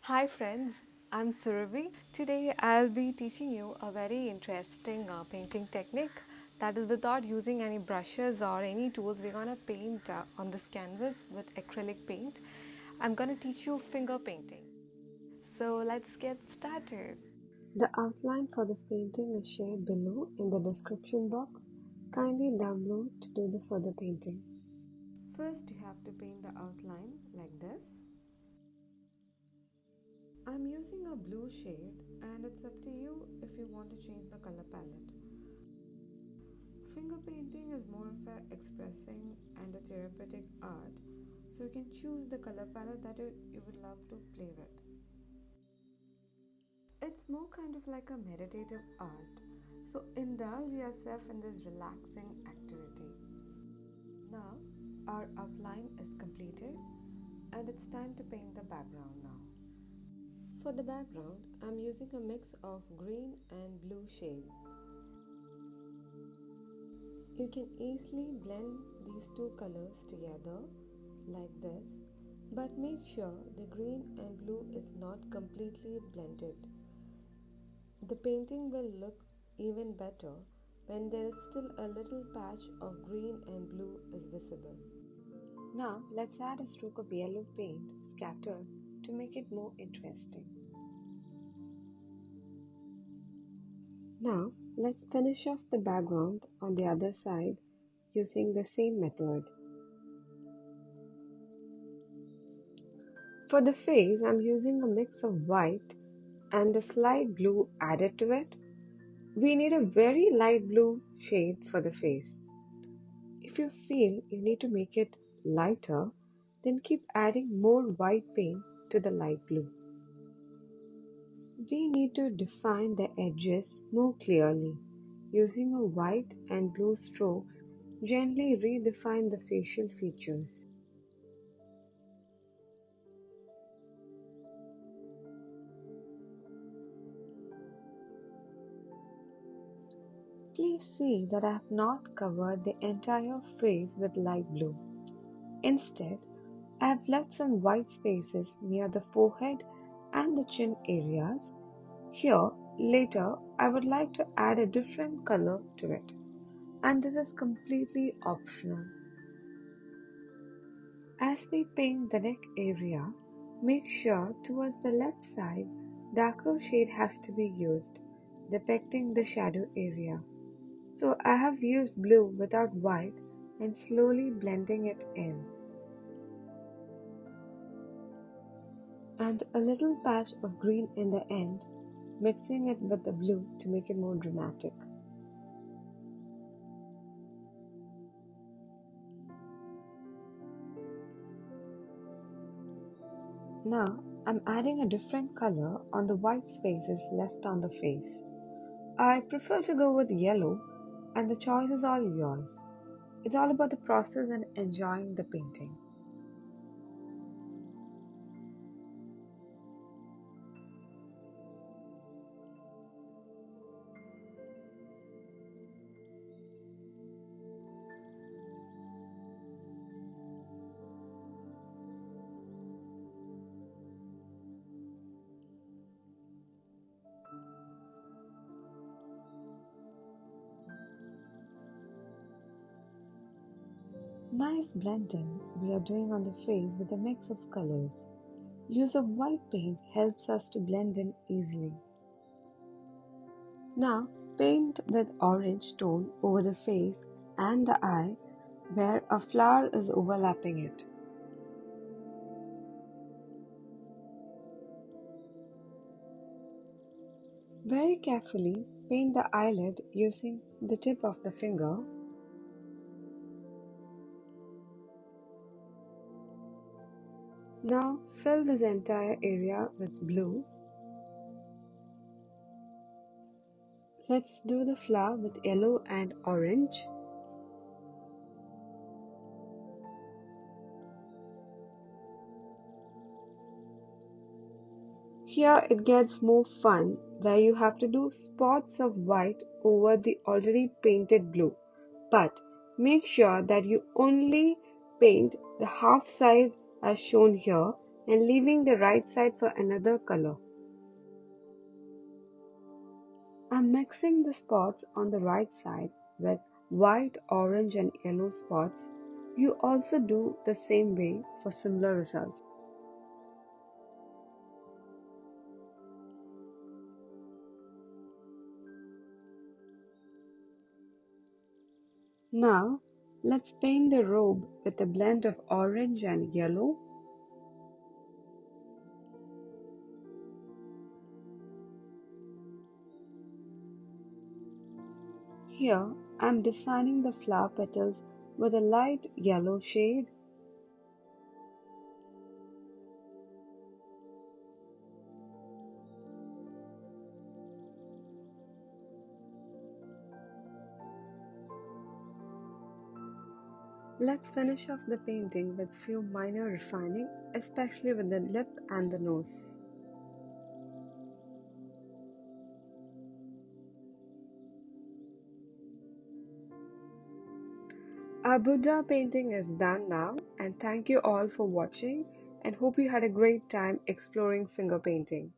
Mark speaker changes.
Speaker 1: Hi friends, I'm Surabhi. Today I'll be teaching you a very interesting painting technique that is without using any brushes or any tools. We're gonna paint on this canvas with acrylic paint. I'm gonna teach you finger painting. So let's get started.
Speaker 2: The outline for this painting is shared below in the description box. Kindly download to do the further painting.
Speaker 1: First you have to paint the outline like this. I'm using a blue shade and it's up to you if you want to change the color palette. Finger painting is more of a expressing and a therapeutic art, so you can choose the color palette that you would love to play with. It's more kind of like a meditative art, so indulge yourself in this relaxing activity. Now, our outline is completed and it's time to paint the background now. For the background, I'm using a mix of green and blue shade. You can easily blend these two colors together like this, but make sure the green and blue is not completely blended. The painting will look even better when there is still a little patch of green and blue is visible.
Speaker 2: Now let's add a stroke of yellow paint scattered to make it more interesting. Now let's finish off the background on the other side using the same method. For the face, I'm using a mix of white and a slight blue added to it. We need a very light blue shade for the face. If you feel you need to make it lighter, then keep adding more white paint to the light blue. We need to define the edges more clearly. Using a white and blue strokes, gently redefine the facial features. Please see that I have not covered the entire face with light blue. Instead, I have left some white spaces near the forehead and the chin areas. Here, later, I would like to add a different color to it, and this is completely optional. As we paint the neck area, make sure towards the left side, darker shade has to be used, depicting the shadow area. So I have used blue without white and slowly blending it in. And a little patch of green in the end, mixing it with the blue to make it more dramatic. Now I'm adding a different color on the white spaces left on the face. I prefer to go with yellow, and the choice is all yours. It's all about the process and enjoying the painting. Nice blending we are doing on the face with a mix of colors. Use of white paint helps us to blend in easily. Now paint with orange tone over the face and the eye where a flower is overlapping it. Very carefully paint the eyelid using the tip of the finger. Now fill this entire area with blue. Let's do the flower with yellow and orange. Here it gets more fun where you have to do spots of white over the already painted blue. But make sure that you only paint the half side as shown here and leaving the right side for another color. I'm mixing the spots on the right side with white, orange and yellow spots. You also do the same way for similar results. Now, let's paint the robe with a blend of orange and yellow. Here, I'm defining the flower petals with a light yellow shade. Let's finish off the painting with few minor refining, especially with the lip and the nose. Our Buddha painting is done now, and thank you all for watching and hope you had a great time exploring finger painting.